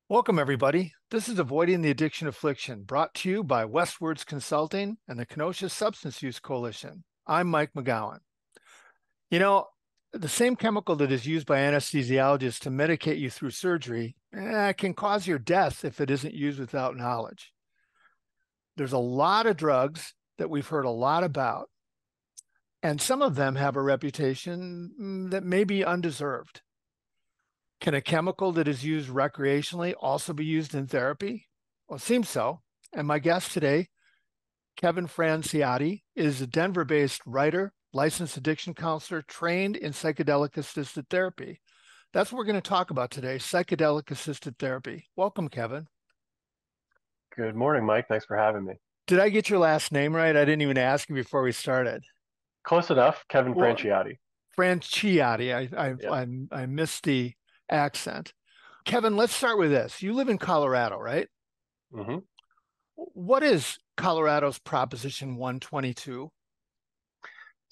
Welcome, everybody. This is Avoiding the Addiction Affliction, brought to you by Westwards Consulting and the Kenosha Substance Use Coalition. I'm Mike McGowan. You know, the same chemical that is used by anesthesiologists to medicate you through surgery can cause your death if it isn't used without knowledge. There's a lot of drugs that we've heard a lot about, and some of them have a reputation that may be undeserved. Can a chemical that is used recreationally also be used in therapy? Well, it seems so. And my guest today, Kevin Franciotti, is a Denver-based writer, licensed addiction counselor, trained in psychedelic-assisted therapy. That's what we're going to talk about today, psychedelic-assisted therapy. Welcome, Kevin. Good morning, Mike. Thanks for having me. Did I get your last name right? I didn't even ask you before we started. Close enough. Kevin Well, Franciotti. Franciotti. I missed the accent. Kevin, let's start with this. You live in Colorado, right? Mm-hmm. What is Colorado's Proposition 122?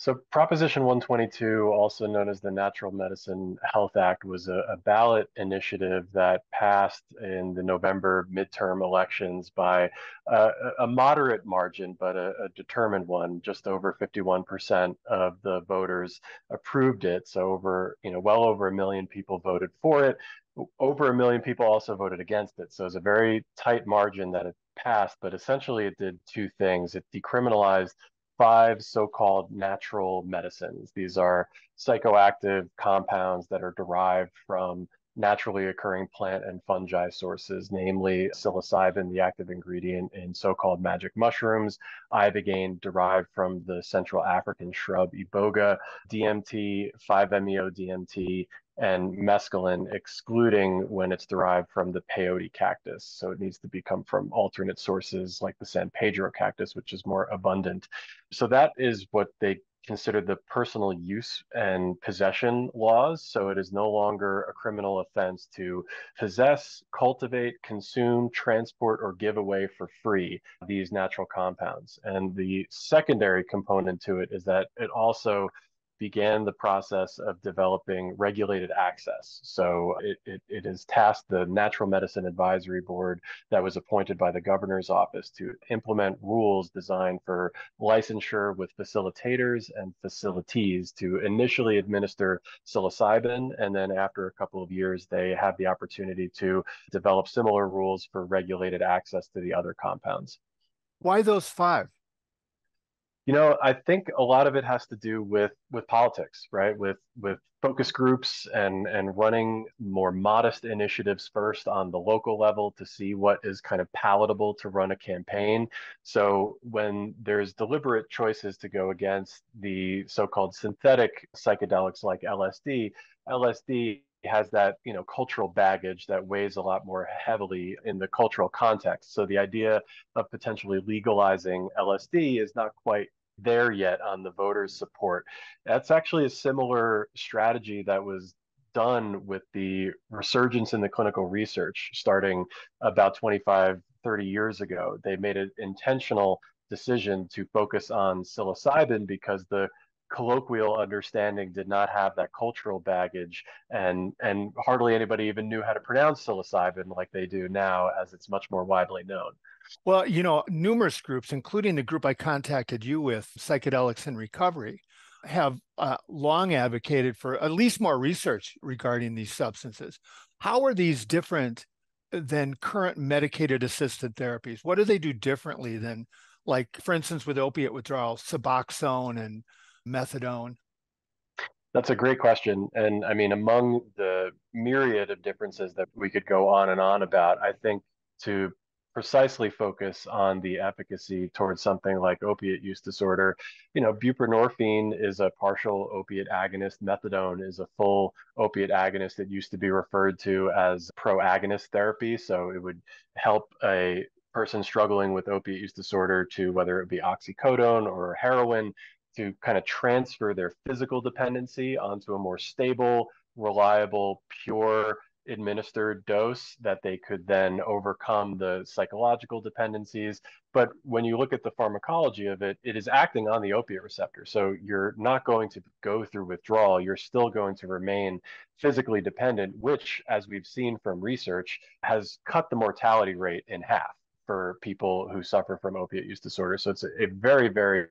So Proposition 122, also known as the Natural Medicine Health Act, was a ballot initiative that passed in the November midterm elections by a moderate margin, but a determined one. Just over 51% of the voters approved it. So well over 1 million people voted for it. Over 1 million people also voted against it. So it's a very tight margin that it passed, but essentially it did two things. It decriminalized 5 so-called natural medicines. These are psychoactive compounds that are derived from naturally occurring plant and fungi sources, namely psilocybin, the active ingredient in so-called magic mushrooms, Ibogaine, derived from the Central African shrub Iboga, DMT, 5-MeO-DMT, and mescaline, excluding when it's derived from the peyote cactus. So it needs to become from alternate sources like the San Pedro cactus, which is more abundant. So that is what they consider the personal use and possession laws. So it is no longer a criminal offense to possess, cultivate, consume, transport, or give away for free these natural compounds. And the secondary component to it is that it also began the process of developing regulated access. So it has tasked the Natural Medicine Advisory Board that was appointed by the governor's office to implement rules designed for licensure with facilitators and facilities to initially administer psilocybin. And then after a couple of years, they have the opportunity to develop similar rules for regulated access to the other compounds. Why those 5? I think a lot of it has to do with politics, right? With focus groups and running more modest initiatives first on the local level to see what is kind of palatable to run a campaign. So when there's deliberate choices to go against the so-called synthetic psychedelics like LSD has that cultural baggage that weighs a lot more heavily in the cultural context. So the idea of potentially legalizing LSD is not quite there yet on the voters' support. That's actually a similar strategy that was done with the resurgence in the clinical research starting about 25, 30 years ago. They made an intentional decision to focus on psilocybin because the colloquial understanding did not have that cultural baggage, and hardly anybody even knew how to pronounce psilocybin like they do now, as it's much more widely known. Well, numerous groups, including the group I contacted you with, Psychedelics in Recovery, have long advocated for at least more research regarding these substances. How are these different than current medicated assisted therapies? What do they do differently than, like, for instance, with opiate withdrawal, Suboxone and methadone? That's a great question. And I mean, among the myriad of differences that we could go on and on about, I think to precisely focus on the efficacy towards something like opiate use disorder, buprenorphine is a partial opiate agonist. Methadone is a full opiate agonist. It used to be referred to as proagonist therapy. So it would help a person struggling with opiate use disorder to, whether it be oxycodone or heroin, to kind of transfer their physical dependency onto a more stable, reliable, pure, administered dose that they could then overcome the psychological dependencies. But when you look at the pharmacology of it, it is acting on the opiate receptor. So you're not going to go through withdrawal. You're still going to remain physically dependent, which, as we've seen from research, has cut the mortality rate in half for people who suffer from opiate use disorder. So it's a very, very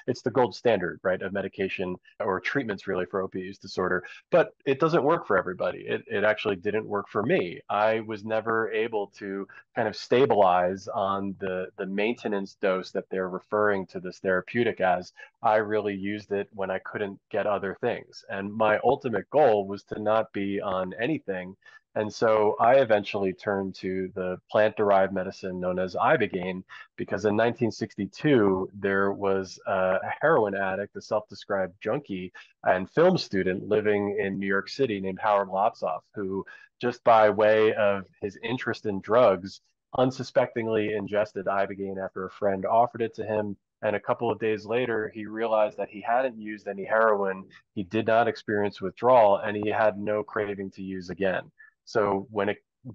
it's the gold standard, right, of medication or treatments really for opiate use disorder, but it doesn't work for everybody. It actually didn't work for me. I was never able to kind of stabilize on the maintenance dose that they're referring to this therapeutic as. I really used it when I couldn't get other things. And my ultimate goal was to not be on anything. And so I eventually turned to the plant-derived medicine known as Ibogaine, because in 1962, there was a heroin addict, a self-described junkie and film student living in New York City named Howard Lotsoff, who just by way of his interest in drugs, unsuspectingly ingested Ibogaine after a friend offered it to him. And a couple of days later, he realized that he hadn't used any heroin, he did not experience withdrawal, and he had no craving to use again. So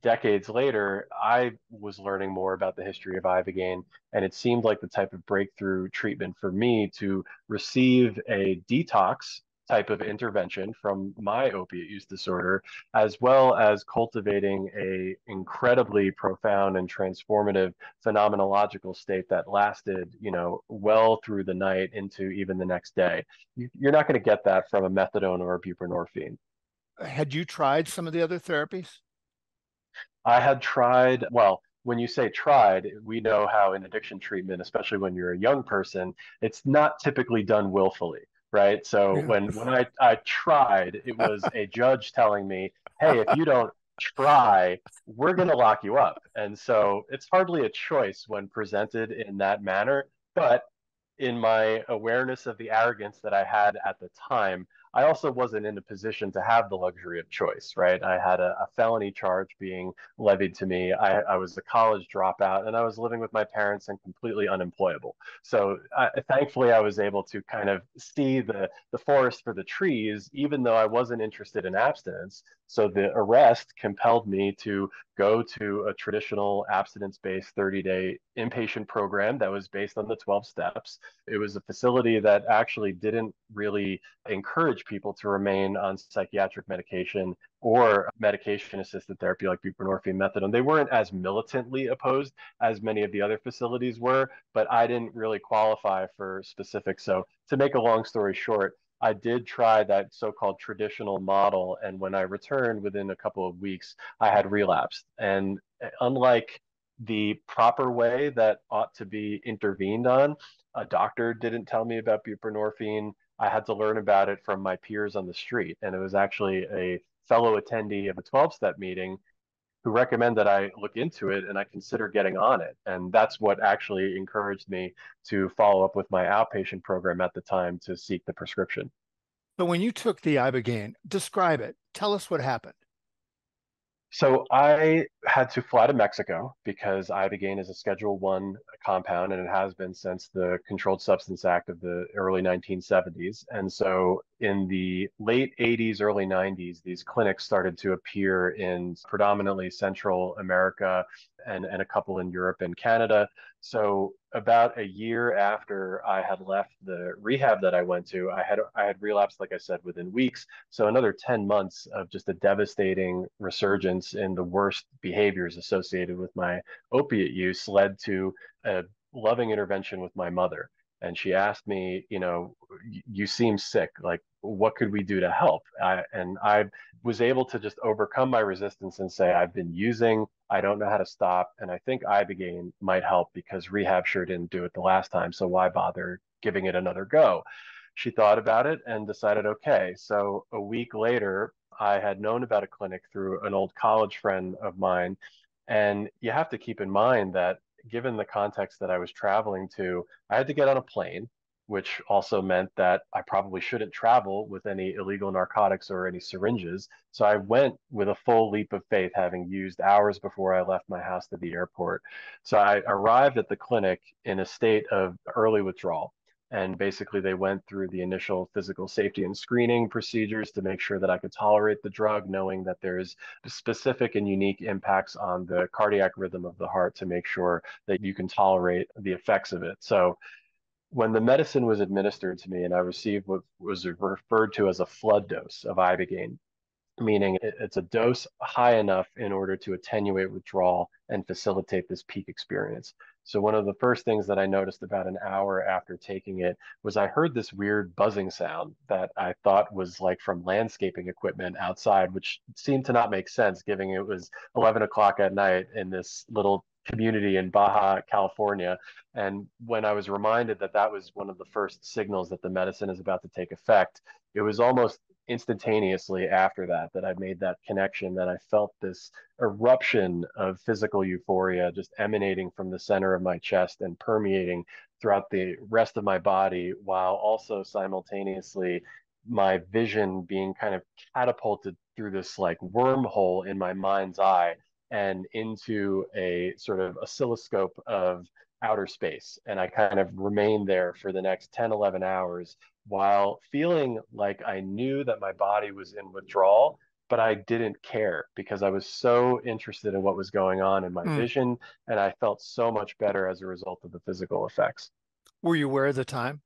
decades later, I was learning more about the history of Ibogaine, and it seemed like the type of breakthrough treatment for me to receive a detox type of intervention from my opiate use disorder, as well as cultivating a incredibly profound and transformative phenomenological state that lasted, well through the night into even the next day. You're not going to get that from a methadone or a buprenorphine. Had you tried some of the other therapies? I had tried, well, when you say tried, we know how in addiction treatment, especially when you're a young person, it's not typically done willfully, right? So Yeah. when I tried, it was a judge telling me, hey, if you don't try, we're going to lock you up. And so it's hardly a choice when presented in that manner. But in my awareness of the arrogance that I had at the time, I also wasn't in a position to have the luxury of choice, right? I had a felony charge being levied to me. I was a college dropout and I was living with my parents and completely unemployable. So thankfully, I was able to kind of see the forest for the trees, even though I wasn't interested in abstinence. So the arrest compelled me to go to a traditional abstinence-based 30-day inpatient program that was based on the 12 steps. It was a facility that actually didn't really encourage people to remain on psychiatric medication or medication assisted therapy like buprenorphine, methadone. They weren't as militantly opposed as many of the other facilities were, but I didn't really qualify for specifics. So to make a long story short, I did try that so-called traditional model, and when I returned within a couple of weeks, I had relapsed. And unlike the proper way that ought to be intervened on, a doctor didn't tell me about buprenorphine. I had to learn about it from my peers on the street. And it was actually a fellow attendee of a 12-step meeting who recommended that I look into it and I consider getting on it. And that's what actually encouraged me to follow up with my outpatient program at the time to seek the prescription. But when you took the Ibogaine, describe it. Tell us what happened. So I had to fly to Mexico because Ibogaine is a Schedule One compound, and it has been since the Controlled Substance Act of the early 1970s. And so in the late 80s, early 90s, these clinics started to appear in predominantly Central America and a couple in Europe and Canada. So about a year after I had left the rehab that I went to, I had relapsed, like I said, within weeks. So another 10 months of just a devastating resurgence in the worst behaviors associated with my opiate use led to a loving intervention with my mother. And she asked me, you seem sick. Like, what could we do to help? And I was able to just overcome my resistance and say, I've been using, I don't know how to stop. And I think Ibogaine might help because rehab sure didn't do it the last time. So why bother giving it another go? She thought about it and decided, okay. So a week later, I had known about a clinic through an old college friend of mine. And you have to keep in mind that given the context that I was traveling to, I had to get on a plane, which also meant that I probably shouldn't travel with any illegal narcotics or any syringes. So I went with a full leap of faith, having used hours before I left my house to the airport. So I arrived at the clinic in a state of early withdrawal. And basically, they went through the initial physical safety and screening procedures to make sure that I could tolerate the drug, knowing that there's specific and unique impacts on the cardiac rhythm of the heart to make sure that you can tolerate the effects of it. So when the medicine was administered to me and I received what was referred to as a flood dose of Ibogaine, meaning it's a dose high enough in order to attenuate withdrawal and facilitate this peak experience. So one of the first things that I noticed about an hour after taking it was I heard this weird buzzing sound that I thought was like from landscaping equipment outside, which seemed to not make sense, given it was 11 o'clock at night in this little community in Baja California. And when I was reminded that that was one of the first signals that the medicine is about to take effect, it was almost instantaneously after that that I made that connection, that I felt this eruption of physical euphoria just emanating from the center of my chest and permeating throughout the rest of my body, while also simultaneously my vision being kind of catapulted through this like wormhole in my mind's eye and into a sort of oscilloscope of outer space. And I kind of remained there for the next 10, 11 hours while feeling like I knew that my body was in withdrawal, but I didn't care because I was so interested in what was going on in my Mm. vision, and I felt so much better as a result of the physical effects. Were you aware at the time?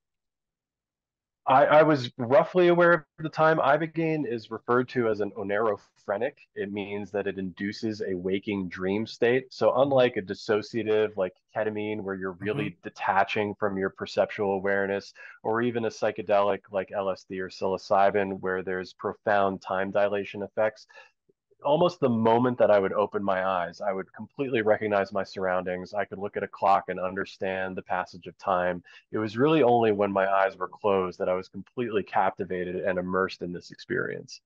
I was roughly aware of the time. Ibogaine is referred to as an onerophrenic. It means that it induces a waking dream state. So Mhm. unlike a dissociative like ketamine, where you're Mhm. really detaching from your perceptual awareness, or even a psychedelic like LSD or psilocybin, where there's profound time dilation effects, almost the moment that I would open my eyes, I would completely recognize my surroundings. I could look at a clock and understand the passage of time. It was really only when my eyes were closed that I was completely captivated and immersed in this experience.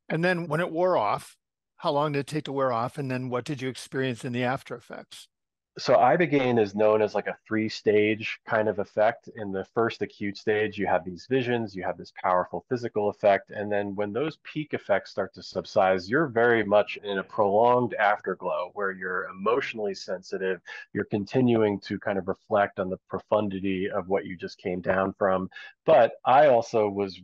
And then when it wore off, how long did it take to wear off? And then what did you experience in the after effects? So Ibogaine is known as like a three-stage kind of effect. In the first acute stage, you have these visions, you have this powerful physical effect, and then when those peak effects start to subside, you're very much in a prolonged afterglow where you're emotionally sensitive, you're continuing to kind of reflect on the profundity of what you just came down from. But I also was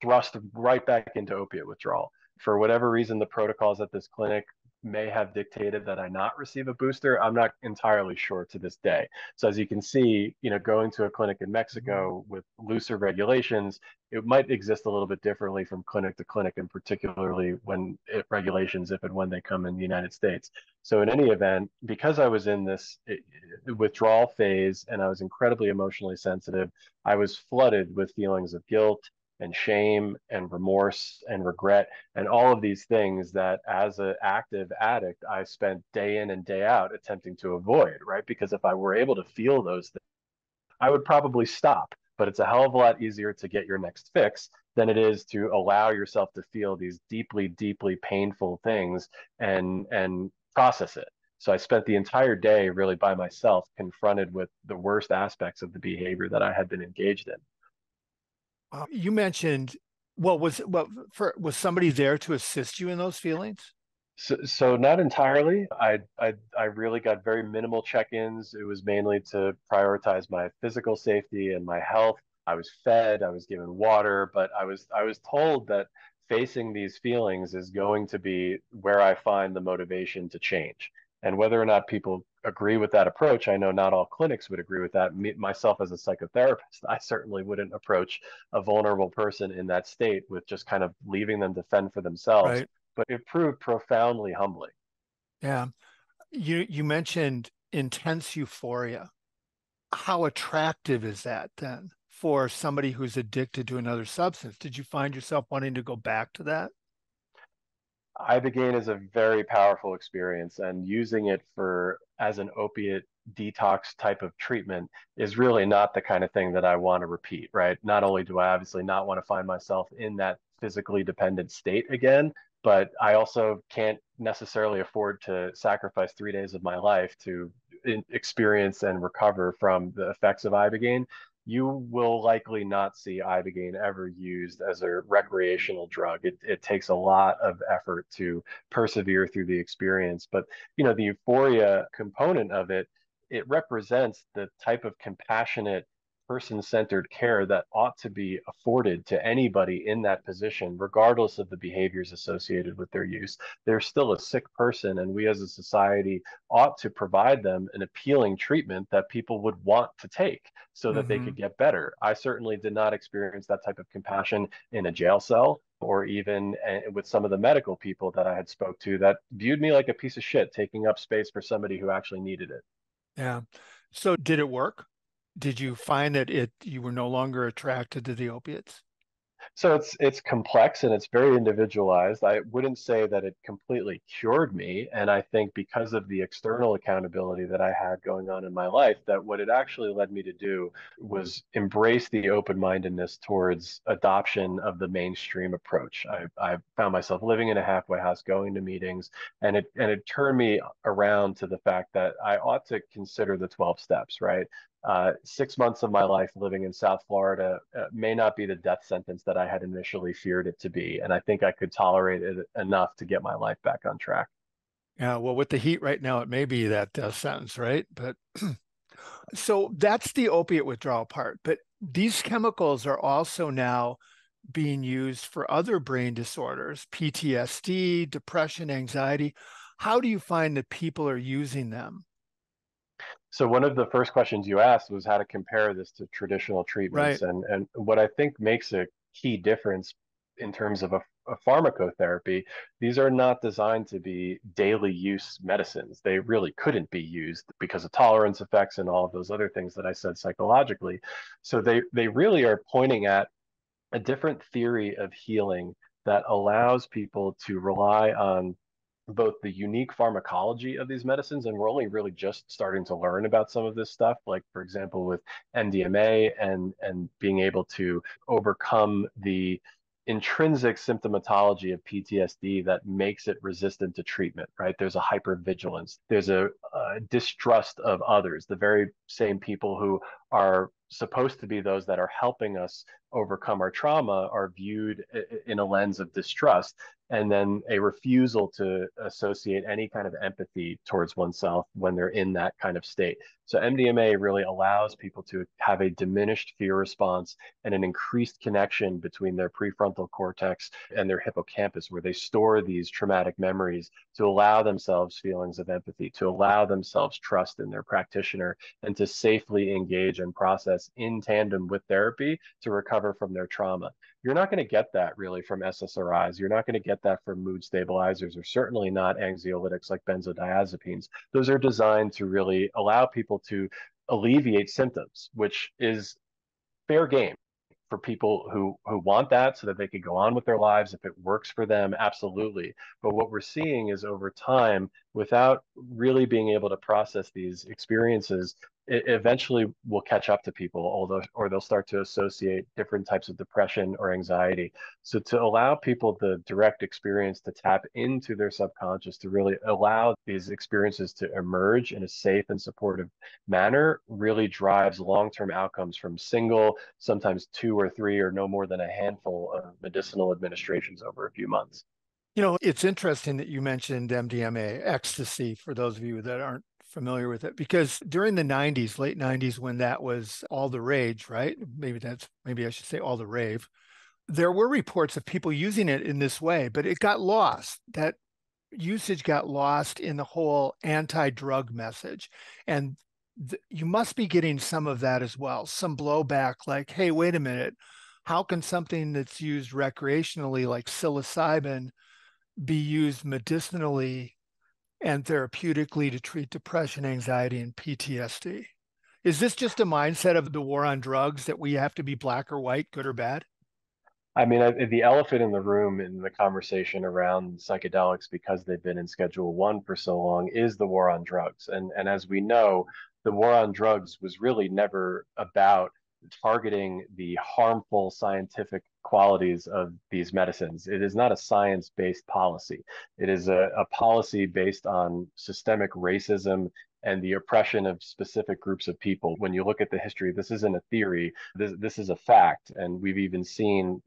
thrust right back into opiate withdrawal. For whatever reason, the protocols at this clinic may have dictated that I not receive a booster. I'm not entirely sure to this day. So as you can see, going to a clinic in Mhm. Mexico with looser regulations, it might exist a little bit differently from clinic to clinic, and particularly when regulations, if and when they come in the United States. So in any event, because I was in this withdrawal phase and I was incredibly emotionally sensitive, I was flooded with feelings of guilt and shame and remorse and regret and all of these things that as an active addict I spent day in and day out attempting to avoid, right? Because if I were able to feel those things, I would probably stop. But it's a hell of a lot easier to get your next fix than it is to allow yourself to feel these deeply, deeply painful things and process it. So I spent the entire day really by myself, confronted with the worst aspects of the behavior that I had been engaged in. You mentioned was somebody there to assist you in those feelings? So not entirely. I really got very minimal check-ins. It was mainly to prioritize my physical safety and my health. I was fed, I was given water, but I was told that facing these feelings is going to be where I find the motivation to change. And whether or not people agree with that approach, I know not all clinics would agree with that. Myself as a psychotherapist, I certainly wouldn't approach a vulnerable person in that state with just kind of leaving them to fend for themselves, Right. but it proved profoundly humbling. Yeah. You mentioned intense euphoria. How attractive is that then for somebody who's addicted to another substance? Did you find yourself wanting to go back to that? Ibogaine is a very powerful experience, and using it for as an opiate detox type of treatment is really not the kind of thing that I want to repeat, right? Not only do I obviously not want to find myself in that physically dependent state again, but I also can't necessarily afford to sacrifice 3 days of my life to experience and recover from the effects of Ibogaine. You will likely not see Ibogaine ever used as a recreational drug. It takes a lot of effort to persevere through the experience. But, the euphoria component of it, it represents the type of compassionate, person-centered care that ought to be afforded to anybody in that position, regardless of the behaviors associated with their use. They're still a sick person, and we as a society ought to provide them an appealing treatment that people would want to take so that they Hmm. could get better. I certainly did not experience that type of compassion in a jail cell, or even with some of the medical people that I had spoke to that viewed me like a piece of shit taking up space for somebody who actually needed it. Yeah. So did it work? Did you find that you were no longer attracted to the opiates? So it's complex and it's very individualized. I wouldn't say that it completely cured me. And I think because of the external accountability that I had going on in my life, that what it actually led me to do was embrace the open-mindedness towards adoption of the mainstream approach. I found myself living in a halfway house, going to meetings, and it turned me around to the fact that I ought to consider the 12 steps, right? 6 months of my life living in South Florida may not be the death sentence that I had initially feared it to be. And I think I could tolerate it enough to get my life back on track. Yeah, well, with the heat right now, it may be that death sentence, right? But so that's the opiate withdrawal part. But these chemicals are also now being used for other brain disorders, PTSD, depression, anxiety. How do you find that people are using them? So one of the first questions you asked was how to compare this to traditional treatments. Right. And what I think makes a key difference in terms of a pharmacotherapy, these are not designed to be daily use medicines. They really couldn't be used because of tolerance effects and all of those other things that I said psychologically. So they really are pointing at a different theory of healing that allows people to rely on both the unique pharmacology of these medicines, and we're only really just starting to learn about some of this stuff, like for example with MDMA and being able to overcome the intrinsic symptomatology of PTSD that makes it resistant to treatment, right? There's a hypervigilance, there's a distrust of others, the very same people who are supposed to be those that are helping us overcome our trauma are viewed in a lens of distrust, and then a refusal to associate any kind of empathy towards oneself when they're in that kind of state. So MDMA really allows people to have a diminished fear response and an increased connection between their prefrontal cortex and their hippocampus, where they store these traumatic memories to allow themselves feelings of empathy, to allow themselves trust in their practitioner, and to safely engage and process in tandem with therapy to recover from their trauma. You're not going to get that really from SSRIs. You're not going to get that from mood stabilizers, or certainly not anxiolytics like benzodiazepines. Those are designed to really allow people to alleviate symptoms, which is fair game for people who want that so that they could go on with their lives if it works for them, absolutely. But what we're seeing is over time, without really being able to process these experiences, it eventually will catch up to people, although, or they'll start to associate different types of depression or anxiety. So to allow people the direct experience to tap into their subconscious, to really allow these experiences to emerge in a safe and supportive manner really drives long-term outcomes from single, sometimes two or three, or no more than a handful of medicinal administrations over a few months. You know, it's interesting that you mentioned MDMA, ecstasy, for those of you that aren't familiar with it, because during the 90s, late 90s, when that was all the rage, right? Maybe I should say all the rave. There were reports of people using it in this way, but it got lost. That usage got lost in the whole anti-drug message. And you must be getting some of that as well, some blowback like, hey, wait a minute, how can something that's used recreationally like psilocybin be used medicinally and therapeutically to treat depression, anxiety, and PTSD? Is this just a mindset of the war on drugs that we have to be black or white, good or bad? I mean, the elephant in the room in the conversation around psychedelics, because they've been in Schedule One for so long, is the war on drugs. And as we know, the war on drugs was really never about targeting the harmful scientific qualities of these medicines. It is not a science-based policy. It is a policy based on systemic racism and the oppression of specific groups of people. When you look at the history, this isn't a theory. This is a fact. And we've even seen,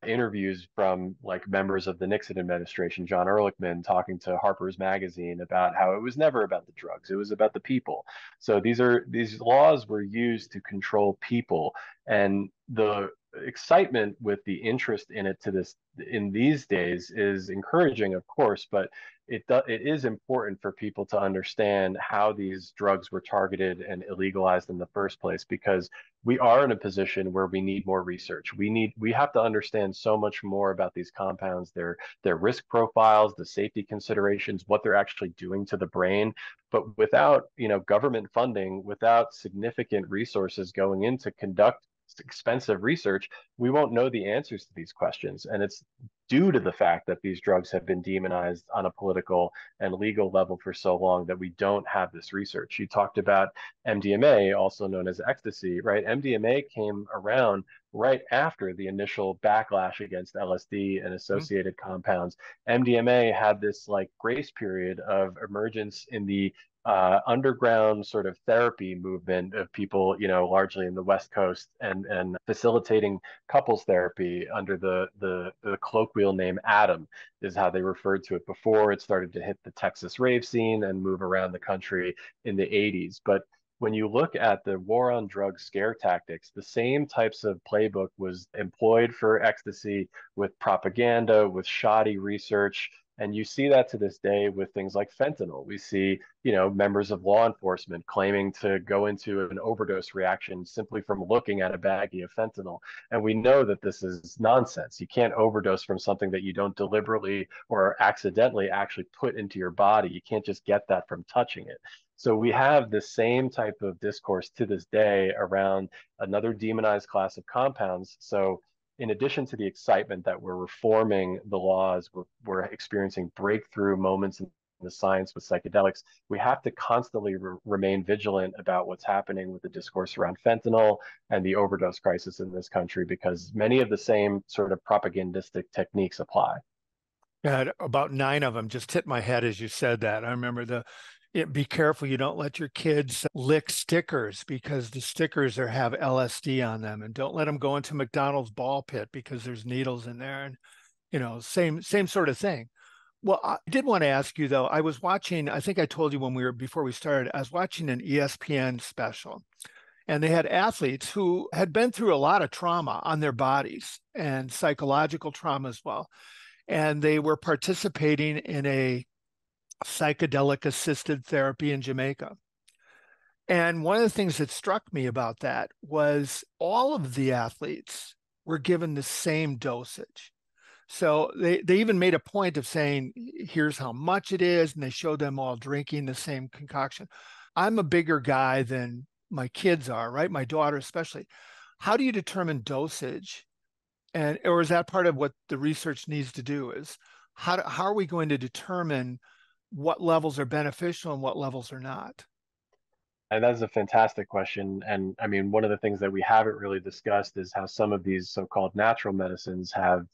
interviews from like members of the Nixon administration, John Ehrlichman, talking to Harper's Magazine about how it was never about the drugs, it was about the people. So these laws were used to control people, and the excitement with the interest in it to this in these days is encouraging, of course, but it is important for people to understand how these drugs were targeted and illegalized in the first place, because we are in a position where we need more research. We have to understand so much more about these compounds, their risk profiles, the safety considerations, what they're actually doing to the brain. But without, government funding, without significant resources going in to conduct expensive research, we won't know the answers to these questions. And it's due to the fact that these drugs have been demonized on a political and legal level for so long that we don't have this research. You talked about MDMA, also known as ecstasy, right? MDMA came around right after the initial backlash against LSD and associated compounds. MDMA had this like grace period of emergence in the underground sort of therapy movement of people, largely in the West Coast, and facilitating couples therapy under the colloquial name Adam is how they referred to it before it started to hit the Texas rave scene and move around the country in the 80s. But when you look at the war on drugs scare tactics, the same types of playbook was employed for ecstasy with propaganda, with shoddy research. And you see that to this day with things like fentanyl. We see, members of law enforcement claiming to go into an overdose reaction simply from looking at a baggie of fentanyl. And we know that this is nonsense. You can't overdose from something that you don't deliberately or accidentally actually put into your body. You can't just get that from touching it. So we have the same type of discourse to this day around another demonized class of compounds. So in addition to the excitement that we're reforming the laws, we're experiencing breakthrough moments in the science with psychedelics, we have to constantly remain vigilant about what's happening with the discourse around fentanyl and the overdose crisis in this country, because many of the same sort of propagandistic techniques apply. Yeah, about 9 of them just hit my head as you said that. I remember be careful you don't let your kids lick stickers because the stickers have LSD on them, and don't let them go into McDonald's ball pit because there's needles in there, and same sort of thing. Well, I did want to ask you though, I was watching, I think I told you before we started, I was watching an ESPN special, and they had athletes who had been through a lot of trauma on their bodies and psychological trauma as well. And they were participating in a psychedelic-assisted therapy in Jamaica. And one of the things that struck me about that was all of the athletes were given the same dosage. So they even made a point of saying, here's how much it is. And they showed them all drinking the same concoction. I'm a bigger guy than my kids are, right? My daughter, especially. How do you determine dosage? Or is that part of what the research needs to do is how are we going to determine what levels are beneficial and what levels are not? And that's a fantastic question. And I mean, one of the things that we haven't really discussed is how some of these so-called natural medicines have,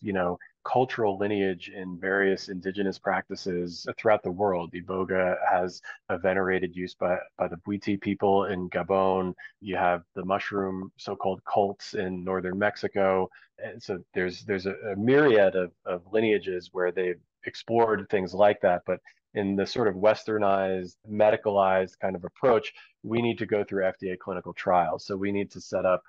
cultural lineage in various indigenous practices throughout the world. Iboga has a venerated use by the Bwiti people in Gabon. You have the mushroom so-called cults in northern Mexico. And so there's a myriad of lineages where they've explored things like that. But in the sort of westernized, medicalized kind of approach, we need to go through FDA clinical trials. So we need to set up,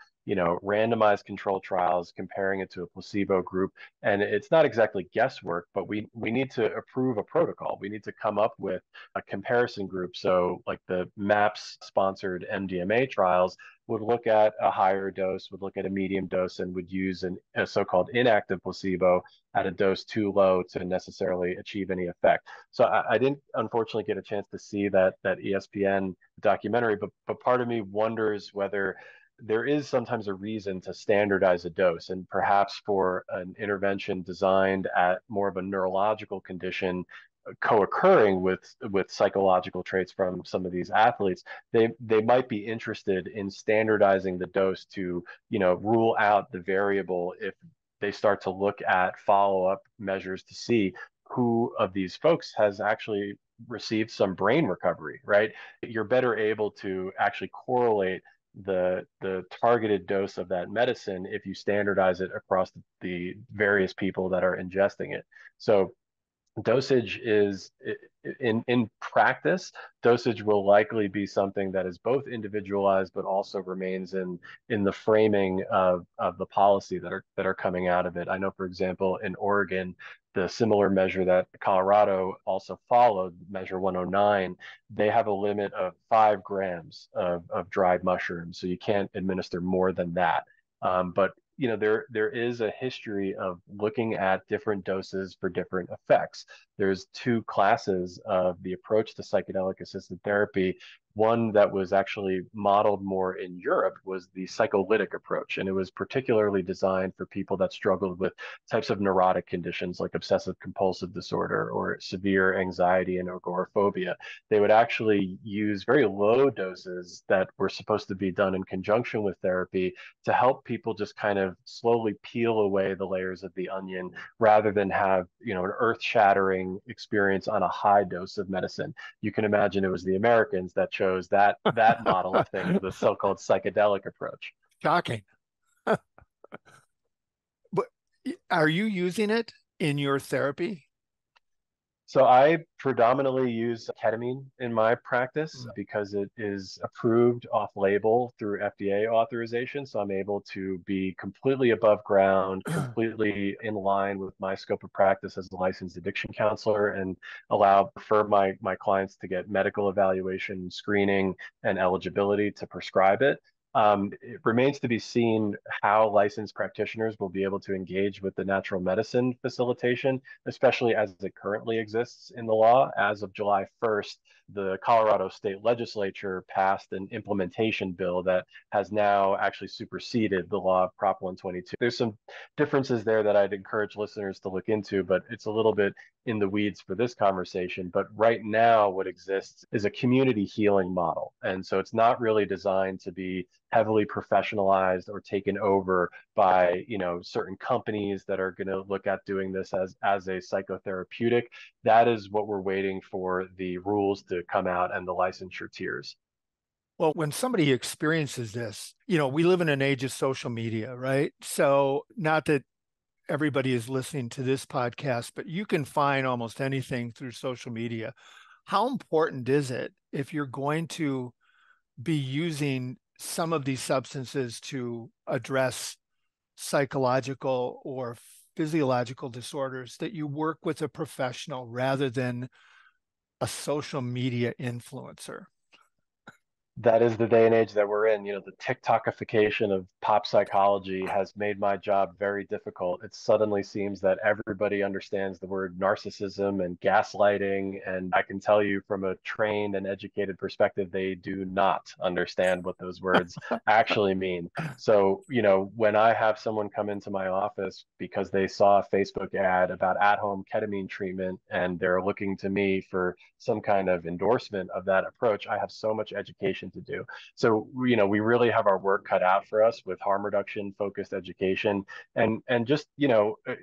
randomized control trials comparing it to a placebo group. And it's not exactly guesswork, but we need to approve a protocol. We need to come up with a comparison group. So like the MAPS sponsored MDMA trials would look at a higher dose, would look at a medium dose, and would use a so-called inactive placebo at a dose too low to necessarily achieve any effect. So I didn't unfortunately get a chance to see that ESPN documentary, but part of me wonders whether there is sometimes a reason to standardize a dose, and perhaps for an intervention designed at more of a neurological condition co-occurring with psychological traits from some of these athletes, they might be interested in standardizing the dose to rule out the variable if they start to look at follow-up measures to see who of these folks has actually received some brain recovery, right? You're better able to actually correlate the targeted dose of that medicine if you standardize it across the various people that are ingesting it. So dosage is in practice, dosage will likely be something that is both individualized but also remains in the framing of the policy that are coming out of it. I know, for example, in Oregon, the similar measure that Colorado also followed, measure 109, they have a limit of 5 grams of dried mushrooms, so you can't administer more than that. But there is a history of looking at different doses for different effects. There's two classes of the approach to psychedelic assisted therapy. One that was actually modeled more in Europe was the psycholytic approach, and it was particularly designed for people that struggled with types of neurotic conditions like obsessive compulsive disorder or severe anxiety and agoraphobia. They would actually use very low doses that were supposed to be done in conjunction with therapy to help people just kind of slowly peel away the layers of the onion rather than have, an earth-shattering experience on a high dose of medicine. You can imagine it was the Americans that chose that model of things, the so-called psychedelic approach. Shocking. But are you using it in your therapy? So I predominantly use ketamine in my practice Mm. because it is approved off-label through FDA authorization. So I'm able to be completely above ground, completely in line with my scope of practice as a licensed addiction counselor, and allow for my clients to get medical evaluation, screening, and eligibility to prescribe it. It remains to be seen how licensed practitioners will be able to engage with the natural medicine facilitation, especially as it currently exists in the law. As of July 1st, the Colorado State Legislature passed an implementation bill that has now actually superseded the law of Prop 122. There's some differences there that I'd encourage listeners to look into, but it's a little bit in the weeds for this conversation. But right now, what exists is a community healing model. And so it's not really designed to be heavily professionalized or taken over by, certain companies that are going to look at doing this as a psychotherapeutic. That is what we're waiting for the rules to come out and the licensure tiers. Well, when somebody experiences this, we live in an age of social media, right? So, not that everybody is listening to this podcast, but you can find almost anything through social media. How important is it if you're going to be using some of these substances to address psychological or physiological disorders that you work with a professional rather than a social media influencer? That is the day and age that we're in. The TikTokification of pop psychology has made my job very difficult. It suddenly seems that everybody understands the word narcissism and gaslighting. And I can tell you from a trained and educated perspective, they do not understand what those words actually mean. So, when I have someone come into my office because they saw a Facebook ad about at-home ketamine treatment and they're looking to me for some kind of endorsement of that approach, I have so much education to do. So, we really have our work cut out for us with harm reduction focused education and just,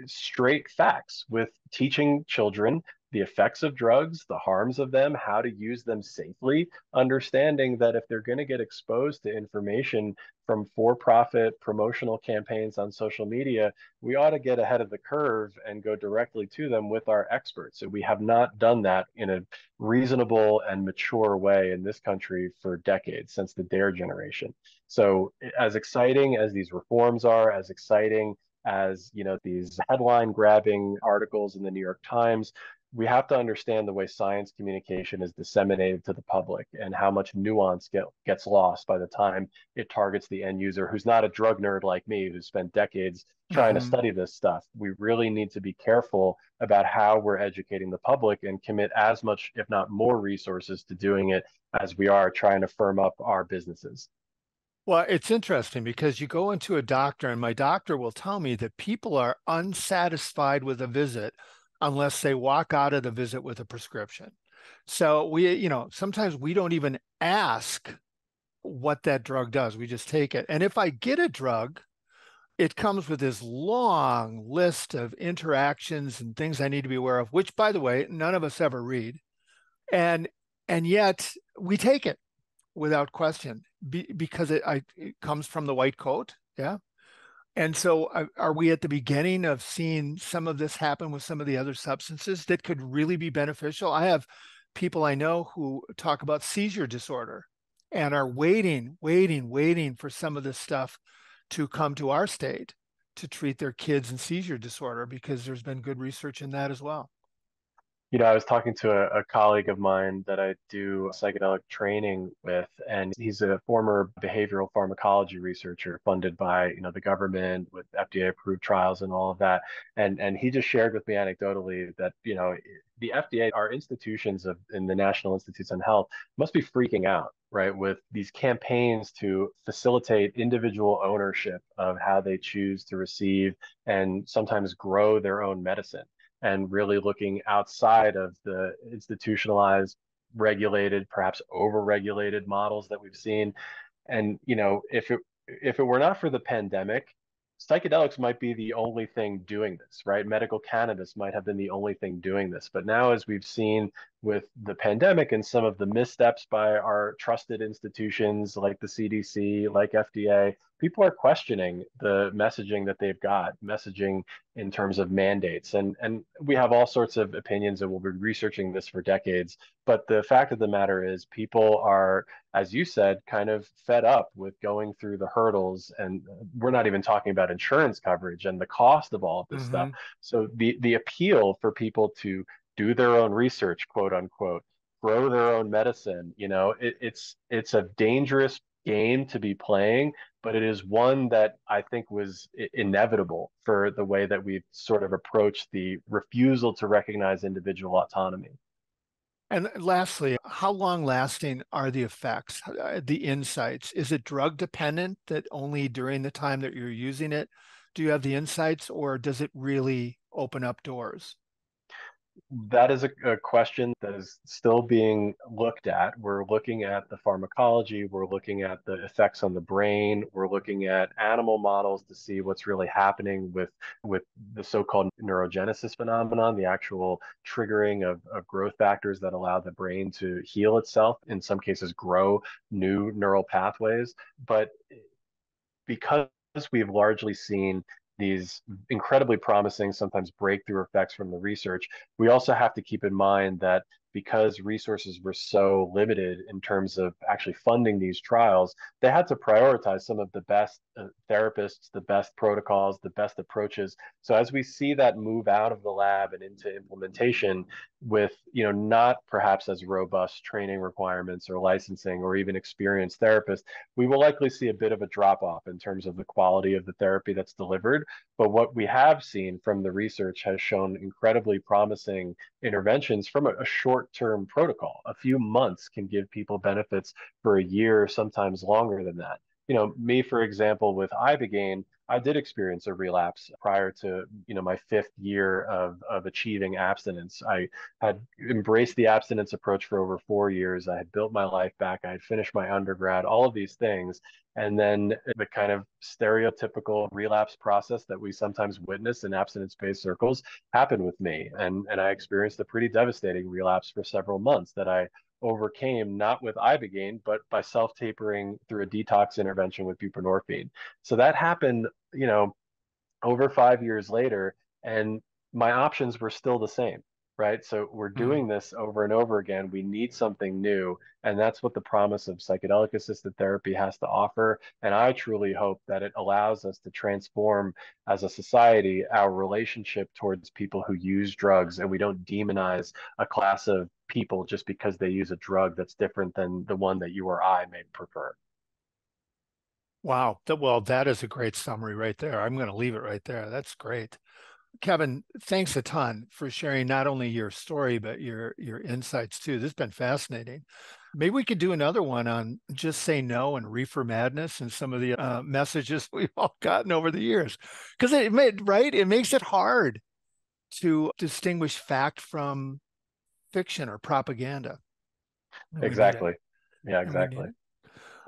straight facts with teaching children the effects of drugs, the harms of them, how to use them safely, understanding that if they're going to get exposed to information from for-profit promotional campaigns on social media, we ought to get ahead of the curve and go directly to them with our experts. And we have not done that in a reasonable and mature way in this country for decades, since the DARE generation. So as exciting as these reforms are, as exciting as these headline grabbing articles in the New York Times, we have to understand the way science communication is disseminated to the public and how much nuance gets lost by the time it targets the end user who's not a drug nerd like me, who spent decades trying to Mhm. study this stuff. We really need to be careful about how we're educating the public and commit as much, if not more, resources to doing it as we are trying to firm up our businesses. Well, it's interesting because you go into a doctor, and my doctor will tell me that people are unsatisfied with a visit unless they walk out of the visit with a prescription. So sometimes we don't even ask what that drug does. We just take it. And if I get a drug, it comes with this long list of interactions and things I need to be aware of, which, by the way, none of us ever read. And yet we take it without question because it comes from the white coat. Yeah. And so are we at the beginning of seeing some of this happen with some of the other substances that could really be beneficial? I have people I know who talk about seizure disorder and are waiting for some of this stuff to come to our state to treat their kids in seizure disorder because there's been good research in that as well. I was talking to a colleague of mine that I do psychedelic training with, and he's a former behavioral pharmacology researcher funded by, the government with FDA approved trials and all of that. And he just shared with me anecdotally that, the FDA, our institutions in the National Institutes on Health must be freaking out, right, with these campaigns to facilitate individual ownership of how they choose to receive and sometimes grow their own medicine, and really looking outside of the institutionalized, regulated, perhaps over-regulated models that we've seen. And if it were not for the pandemic, psychedelics might be the only thing doing this, right? Medical cannabis might have been the only thing doing this. But now, as we've seen with the pandemic and some of the missteps by our trusted institutions like the CDC, like FDA, people are questioning the messaging that they've got, messaging in terms of mandates. And we have all sorts of opinions, and we'll be researching this for decades. But the fact of the matter is, people are, as you said, kind of fed up with going through the hurdles. And we're not even talking about insurance coverage and the cost of all of this stuff. Mm-hmm. So the appeal for people to do their own research, quote unquote, grow their own medicine, it's a dangerous game to be playing, but it is one that I think was inevitable for the way that we've sort of approached the refusal to recognize individual autonomy. And lastly, how long lasting are the effects, the insights? Is it drug dependent that only during the time that you're using it do you have the insights, or does it really open up doors? That is a question that is still being looked at. We're looking at the pharmacology, we're looking at the effects on the brain, we're looking at animal models to see what's really happening with the so-called neurogenesis phenomenon, the actual triggering of growth factors that allow the brain to heal itself, in some cases grow new neural pathways. But because we've largely seen these incredibly promising, sometimes breakthrough effects from the research, we also have to keep in mind that because resources were so limited in terms of actually funding these trials, they had to prioritize some of the best therapists, the best protocols, the best approaches. So as we see that move out of the lab and into implementation with, not perhaps as robust training requirements or licensing or even experienced therapists, we will likely see a bit of a drop off in terms of the quality of the therapy that's delivered. But what we have seen from the research has shown incredibly promising interventions from a short-term protocol. A few months can give people benefits for a year, sometimes longer than that. Me, for example, with Ibogaine, I did experience a relapse prior to, my fifth year of achieving abstinence. I had embraced the abstinence approach for over 4 years. I had built my life back. I had finished my undergrad, all of these things. And then the kind of stereotypical relapse process that we sometimes witness in abstinence-based circles happened with me. And I experienced a pretty devastating relapse for several months that I overcame, not with Ibogaine, but by self-tapering through a detox intervention with buprenorphine. So that happened, over 5 years later, and my options were still the same, right? So we're Mm. doing this over and over again. We need something new, and that's what the promise of psychedelic assisted therapy has to offer. And I truly hope that it allows us to transform as a society our relationship towards people who use drugs, and we don't demonize a class of people just because they use a drug that's different than the one that you or I may prefer. Wow. Well, that is a great summary right there. I'm going to leave it right there. That's great. Kevin, thanks a ton for sharing not only your story, but your insights too. This has been fascinating. Maybe we could do another one on just say no and reefer madness and some of the messages we've all gotten over the years. Because right? It makes it hard to distinguish fact from fiction or propaganda. And we need it. Exactly. Yeah, And we need exactly. it.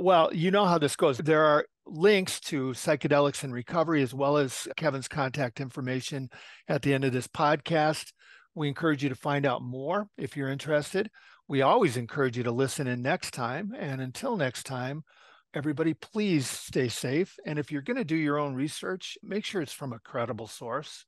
Well, you know how this goes. There are links to psychedelics and recovery, as well as Kevin's contact information at the end of this podcast. We encourage you to find out more if you're interested. We always encourage you to listen in next time. And until next time, everybody, please stay safe. And if you're going to do your own research, make sure it's from a credible source.